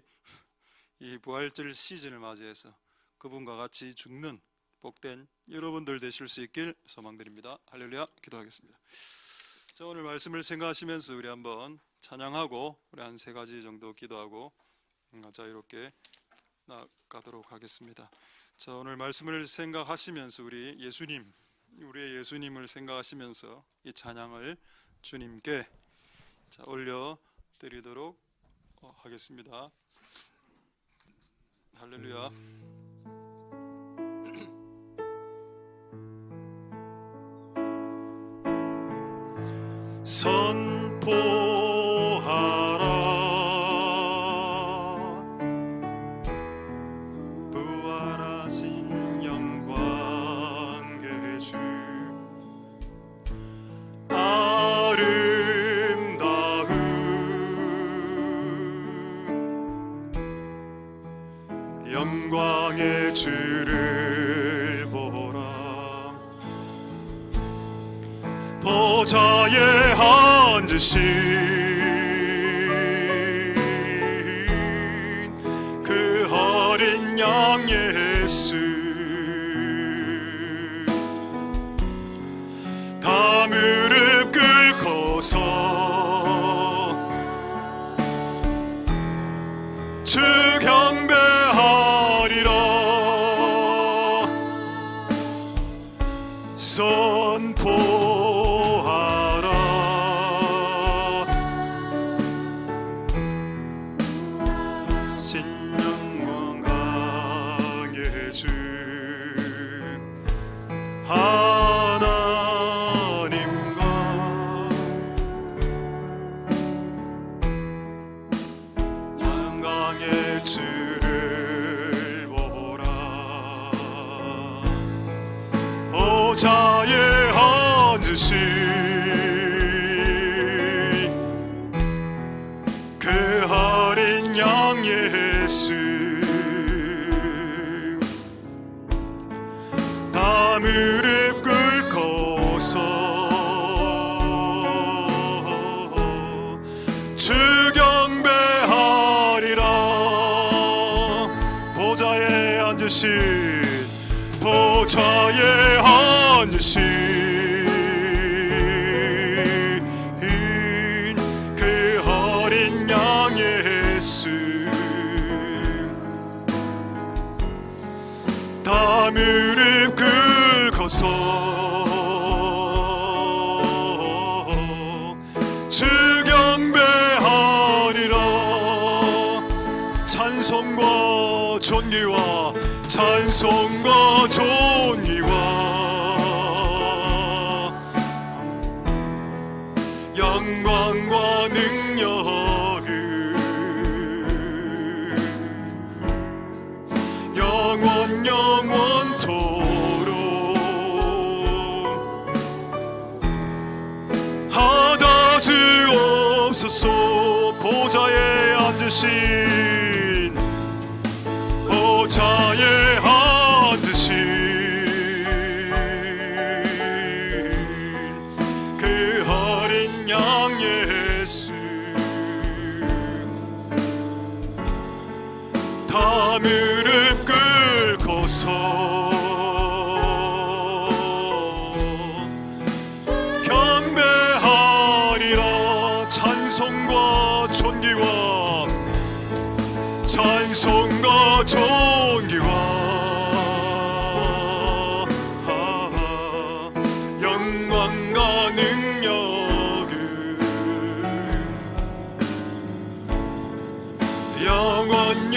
이 부활절 시즌을 맞이해서 그분과 같이 죽는 복된 여러분들 되실 수 있길 소망드립니다. 할렐루야. 기도하겠습니다. 자, 오늘 말씀을 생각하시면서 우리 한번 찬양하고 우리 한 3가지 정도 기도하고 자유롭게 나가도록 하겠습니다. 자, 오늘 말씀을 생각하시면서 우리의 예수님을 생각하시면서 이 찬양을 주님께 올려드리도록 하겠습니다. 할렐루야. 선포하라 부활하신 영광의 주 아름다운 영광의 주를 보라. 보좌에 앉으신 그 어린 양 예수 다 무릎 꿇고서 주 경배하리라. 선포하라 신영광의 주 하나님과 영광의 주를 보라. 보좌에 앉으신 그 어린 양 예수 다 무릎 꿇고서 주 경배하리라. 보좌에 앉으신 그 어린 양 예수 다 무릎 꿇고서 주 찬송과 존귀와 영광과 능력을 영원토록 하다 주옵소서. 보좌에 앉으신 보좌에 앉으신 그 어린 양 예수, 다 무릎 꿇고서 경배하리라. 찬송과 존귀와 찬송과 존귀와 영광과 능력을 영원토록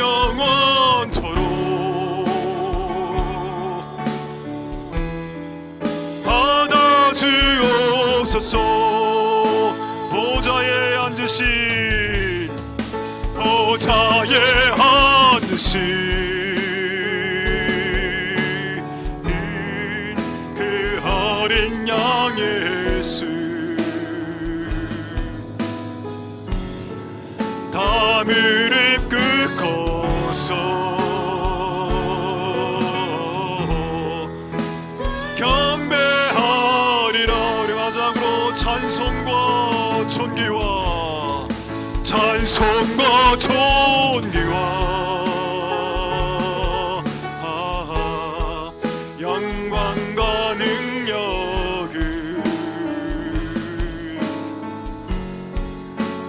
받아 주옵소서. 보좌에 앉으신 보좌에 앉으신 그 어린 양 예수, 다 무릎 꿇고서 경배하리라. 우리 마지막으로 찬송과 존귀와 찬송과 존귀와 영광과 능력을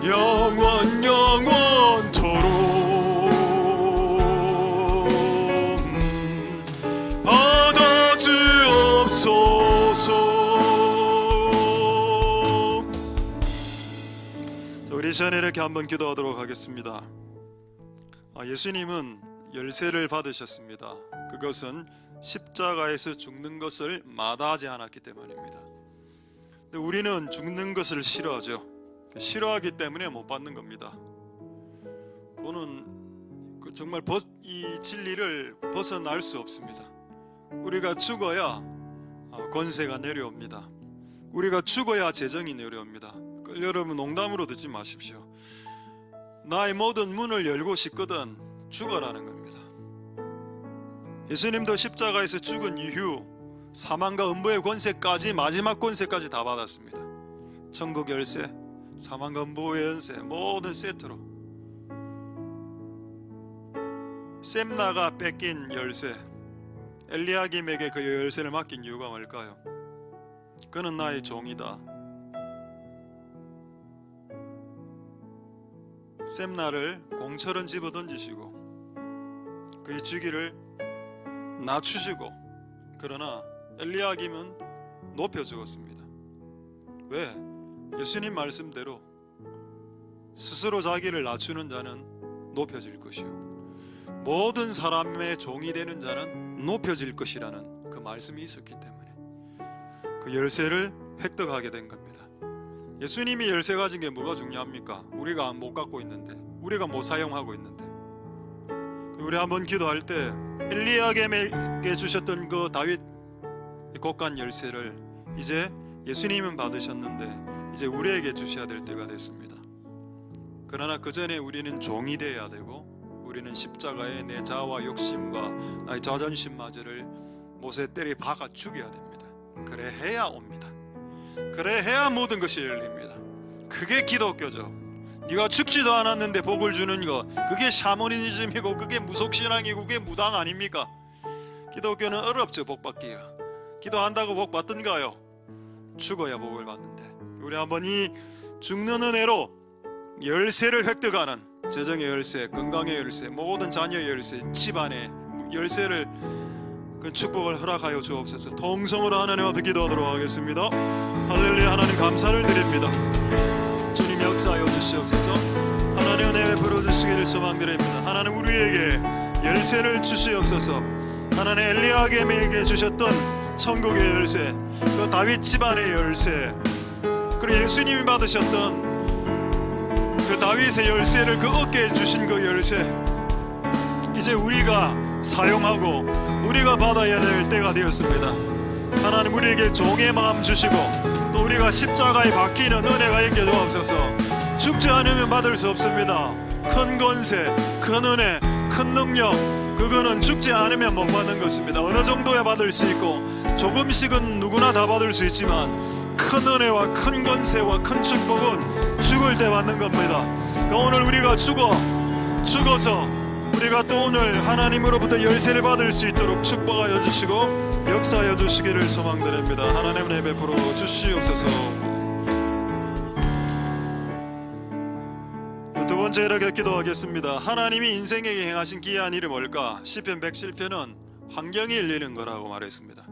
영원토록 받아 주옵소서. 우리 시간에 이렇게 한번 기도하도록 하겠습니다. 예수님은 열쇠를 받으셨습니다. 그것은 십자가에서 죽는 것을 마다하지 않았기 때문입니다. 근데 우리는 죽는 것을 싫어하죠. 싫어하기 때문에 못 받는 겁니다. 그거는 정말 이 진리를 벗어날 수 없습니다. 우리가 죽어야 권세가 내려옵니다. 우리가 죽어야 재정이 내려옵니다. 여러분 농담으로 듣지 마십시오. 나의 모든 문을 열고 싶거든 죽어라는 겁니다. 예수님도 십자가에서 죽은 이후 사망과 음부의 권세까지, 마지막 권세까지 다 받았습니다. 천국 열쇠, 사망과 음부의 연세, 모든 세트로. 셈나가 뺏긴 열쇠, 엘리야김에게 그 열쇠를 맡긴 이유가 뭘까요? 그는 나의 종이다. 셈나를 공처럼 집어던지시고 그의 주기를 낮추시고, 그러나 엘리야김은 높여 주었습니다. 왜? 예수님 말씀대로 스스로 자기를 낮추는 자는 높여질 것이요 모든 사람의 종이 되는 자는 높여질 것이라는 그 말씀이 있었기 때문에 그 열쇠를 획득하게 된 겁니다. 예수님이 열쇠 가진 게 뭐가 중요합니까? 우리가 못 갖고 있는데, 우리가 못 사용하고 있는데. 우리 한번 기도할 때 엘리야김에게 주셨던 그 다윗 곡간 열쇠를 이제 예수님은 받으셨는데 이제 우리에게 주셔야 될 때가 됐습니다. 그러나 그 전에 우리는 종이 되어야 되고, 우리는 십자가에 내 자아와 욕심과 나의 자존심마저를 못에 때려 박아 죽여야 됩니다. 그래 해야 옵니다. 그래 해야 모든 것이 열립니다. 그게 기독교죠. 네가 죽지도 않았는데 복을 주는 거, 그게 샤머니즘이고 그게 무속신앙이고 그게 무당 아닙니까? 기독교는 어렵죠. 복 받기가. 기도한다고 복 받던가요? 죽어야 복을 받는데. 우리 한번 이 죽는 은혜로 열쇠를 획득하는, 재정의 열쇠, 건강의 열쇠, 모든 자녀의 열쇠, 집안의 열쇠를, 그 축복을 허락하여 주옵소서. 통성으로 하나님 앞에 기도하도록 하겠습니다. 할렐루야. 하나님 감사를 드립니다. 주님 역사하여 주시옵소서. 하나님 은혜 베풀어 주시기를 소망드립니다. 하나님 우리에게 열쇠를 주시옵소서. 하나님 엘리야김에게 주셨던 천국의 열쇠, 그 다윗 집안의 열쇠, 그리고 예수님이 받으셨던 그 다윗의 열쇠를 그 어깨에 주신 그 열쇠, 이제 우리가 사용하고 우리가 받아야 될 때가 되었습니다. 하나님 우리에게 종의 마음 주시고 또 우리가 십자가에 박히는 은혜가 있게 주옵소서. 죽지 않으면 받을 수 없습니다. 큰 권세, 큰 은혜, 큰 능력, 그거는 죽지 않으면 못 받는 것입니다. 어느 정도야 받을 수 있고 조금씩은 누구나 다 받을 수 있지만 큰 은혜와 큰 권세와 큰 축복은 죽을 때 받는 겁니다. 그러니까 오늘 우리가 죽어서 우리가 또 오늘 하나님으로부터 열쇠를 받을 수 있도록 축복하여 주시고 역사하여 주시기를 소망드립니다. 하나님 은혜 베풀어 주시옵소서. 두 번째 이렇게 기도하겠습니다. 하나님이 인생에게 행하신 기이한 일이 뭘까? 시편 107편은 환경이 열리는 거라고 말했습니다.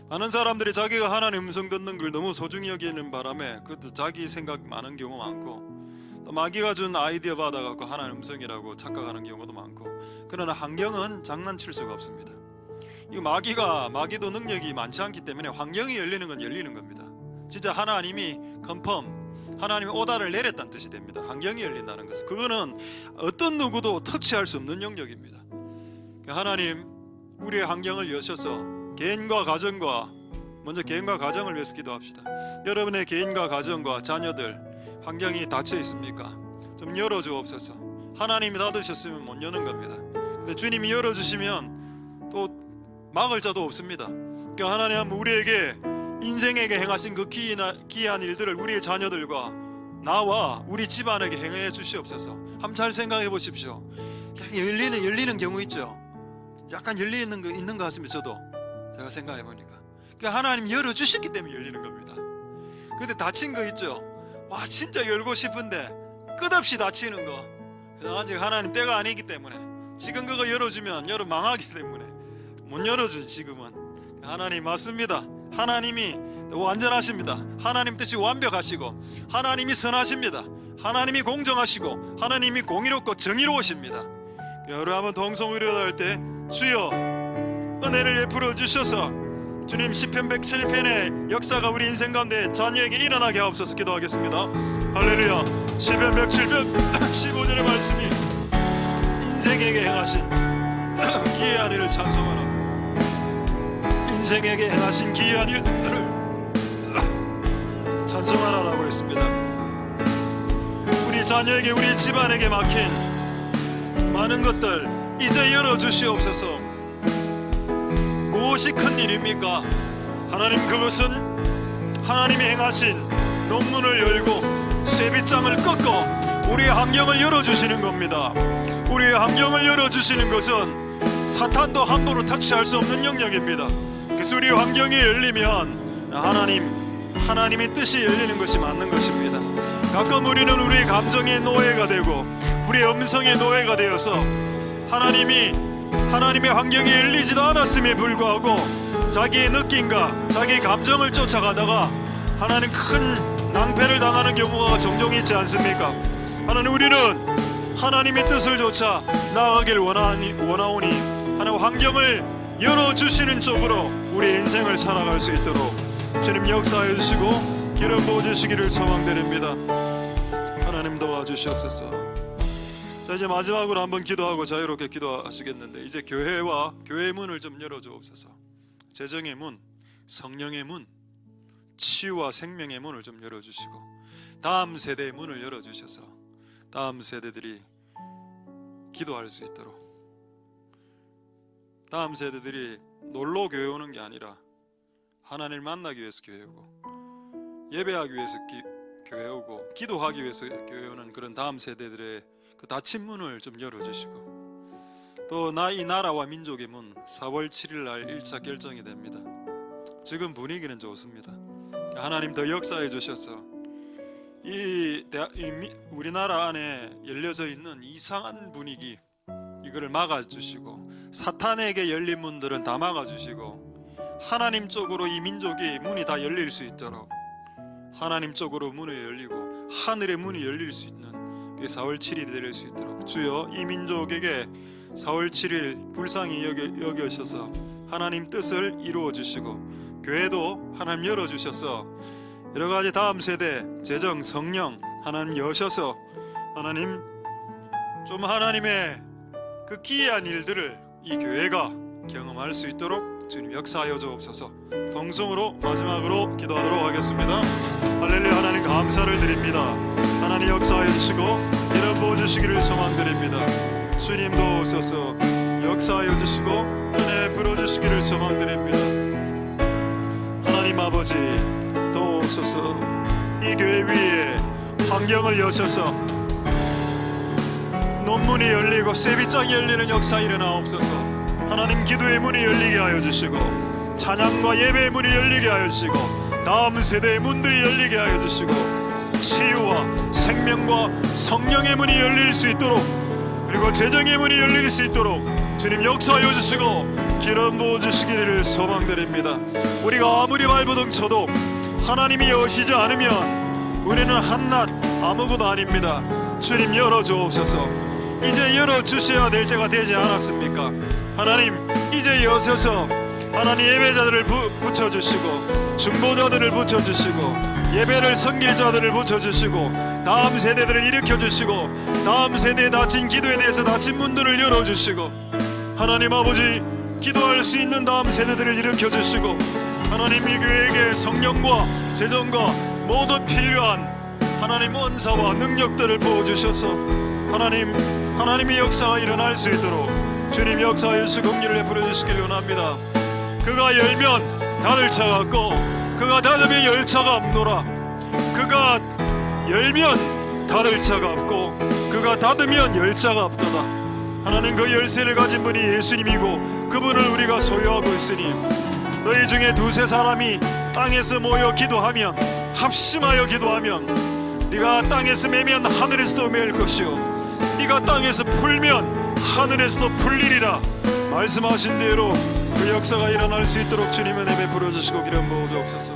많은 사람들이 자기가 하나님 음성 듣는 걸 너무 소중히 여기는 바람에 그것도 자기 생각 많은 경우 많고, 또 마귀가 준 아이디어 받아갖고 하나님 음성이라고 착각하는 경우도 많고, 그러나 환경은 장난칠 수가 없습니다. 이 마귀도 능력이 많지 않기 때문에 환경이 열리는 건 열리는 겁니다. 진짜 하나님이 하나님이 오다를 내렸다는 뜻이 됩니다. 환경이 열린다는 것은 그거는 어떤 누구도 터치할 수 없는 영역입니다. 하나님 우리의 환경을 여셔서 개인과 가정과, 먼저 개인과 가정을 위해서 기도합시다. 여러분의 개인과 가정과 자녀들 환경이 닫혀 있습니까? 좀 열어주옵소서. 하나님이 닫으셨으면 못 여는 겁니다. 근데 주님이 열어주시면 또 막을 자도 없습니다. 그러니까 하나님 우리에게 인생에게 행하신 그 기이한 일들을 우리의 자녀들과 나와 우리 집안에게 행해 주시옵소서. 한번 잘 생각해 보십시오. 열리는 경우 있죠. 약간 열리는 거 있는 것 같습니다. 저도 제가 생각해 보니까 그러니까 하나님 열어주셨기 때문에 열리는 겁니다. 근데 닫힌 거 있죠. 와 진짜 열고 싶은데 끝없이 닫히는 거, 아직 하나님 때가 아니기 때문에, 지금 그거 열어주면 망하기 때문에 못 열어주지. 지금은 하나님 맞습니다. 하나님이 완전하십니다. 하나님 뜻이 완벽하시고 하나님이 선하십니다. 하나님이 공정하시고 하나님이 공의롭고 정의로우십니다. 여러분 한번 동성으로 할 때 주여 은혜를 베풀어 주셔서 주님 시편 107편의 역사가 우리 인생 가운데 자녀에게 일어나게 하옵소서. 기도하겠습니다. 할렐루야. 시편 107편 15절의 말씀이 인생에게 행하신 기이한 일을 찬송하라. 인생에게 행하신 기이한 일들을 찬송하라라고 했습니다. 우리 자녀에게 우리 집안에게 막힌 많은 것들 이제 열어주시옵소서. 무엇이 큰 일입니까? 하나님 그것은 하나님이 행하신 논문을 열고 쇠빗장을 꺾어 우리의 환경을 열어주시는 겁니다. 우리의 환경을 열어주시는 것은 사탄도 함부로 터치할 수 없는 영역입니다. 그래서 우리의 환경이 열리면 하나님의 뜻이 열리는 것이 맞는 것입니다. 가끔 우리는 우리의 감정의 노예가 되고 우리의 음성의 노예가 되어서 하나님의 환경이 열리지도 않았음에 불구하고 자기의 느낌과 자기의 감정을 쫓아가다가 하나님 큰 낭패를 당하는 경우가 종종 있지 않습니까? 하나님 우리는 하나님의 뜻을 쫓아 나아가길 원하오니 하나님 환경을 열어주시는 쪽으로 우리 인생을 살아갈 수 있도록 주님 역사해 주시고 기름 부어주시기를 소망드립니다. 하나님 도와주시옵소서. 자 이제 마지막으로 한번 기도하고 자유롭게 기도하시겠는데, 이제 교회의 문을 좀 열어주옵소서. 재정의 문, 성령의 문, 치유와 생명의 문을 좀 열어주시고 다음 세대의 문을 열어주셔서 다음 세대들이 기도할 수 있도록, 다음 세대들이 놀러 교회 오는 게 아니라 하나님을 만나기 위해서 교회 오고 예배하기 위해서 교회 오고 기도하기 위해서 교회 오는 그런 다음 세대들의 그 닫힌 문을 좀 열어주시고, 또 이 나라와 민족의 문 4월 7일 날 1차 결정이 됩니다. 지금 분위기는 좋습니다. 하나님 더 역사해 주셔서 우리나라 안에 열려져 있는 이상한 분위기 이거를 막아주시고, 사탄에게 열린 문들은 다 막아주시고 하나님 쪽으로 이 민족의 문이 다 열릴 수 있도록 하나님 쪽으로 문이 열리고 하늘의 문이 열릴 수 있는 4월 7일이 될 수 있도록 주여 이 민족에게 4월 7일 불쌍히 여겨셔서 하나님 뜻을 이루어 주시고 교회도 하나님 열어주셔서 여러가지 다음 세대 재정 성령 하나님 여셔서 하나님 좀 하나님의 그 기이한 일들을 이 교회가 경험할 수 있도록 주님 역사하여 주옵소서. 동성으로 마지막으로 기도하도록 하겠습니다. 할렐루야. 하나님 감사를 드립니다. 하나님 역사하여 주시고 이런 부어 주시기를 소망드립니다. 주님도 오소서 역사하여 주시고 은혜 부어 주시기를 소망드립니다. 하나님 아버지 도우소서. 이 교회 위에 환경을 여셔서 논문이 열리고 세비장이 열리는 역사 일어나옵소서. 하나님 기도의 문이 열리게 하여 주시고 찬양과 예배의 문이 열리게 하여 주시고 다음 세대의 문들이 열리게 하여 주시고 치유와 생명과 성령의 문이 열릴 수 있도록 그리고 재정의 문이 열릴 수 있도록 주님 역사하여 주시고 기름 부어 주시기를 소망드립니다. 우리가 아무리 발버둥 쳐도 하나님이 여시지 않으면 우리는 한낱 아무것도 아닙니다. 주님 열어주옵소서. 이제 열어주셔야 될 때가 되지 않았습니까? 하나님 이제 여셔서 하나님 예배자들을 붙여주시고 중보자들을 붙여주시고 예배를 섬길 자들을 붙여주시고 다음 세대들을 일으켜주시고 다음 세대에 닫힌 기도에 대해서 닫힌 문들을 열어주시고 하나님 아버지 기도할 수 있는 다음 세대들을 일으켜주시고 하나님 이 교회에게 성령과 재정과 모두 필요한 하나님 은사와 능력들을 부어주셔서 하나님의 역사가 일어날 수 있도록 주님 역사의 수공리를 베풀어 주시길 원합니다. 그가 열면 다들 차갑고 그가 닫으면 열차가 없노라. 그가 열면 다들 차갑고 그가 닫으면 열차가 없도다. 하나님 그 열쇠를 가진 분이 예수님이고 그분을 우리가 소유하고 있으니 너희 중에 두세 사람이 땅에서 모여 기도하면 합심하여 기도하면 네가 땅에서 매면 하늘에서도 매일 것이요 네가 땅에서 풀면 하늘에서도 풀리리라 말씀하신 대로 그 역사가 일어날 수 있도록 주님의 은혜 베풀어 주시고 기름 부어 주옵소서.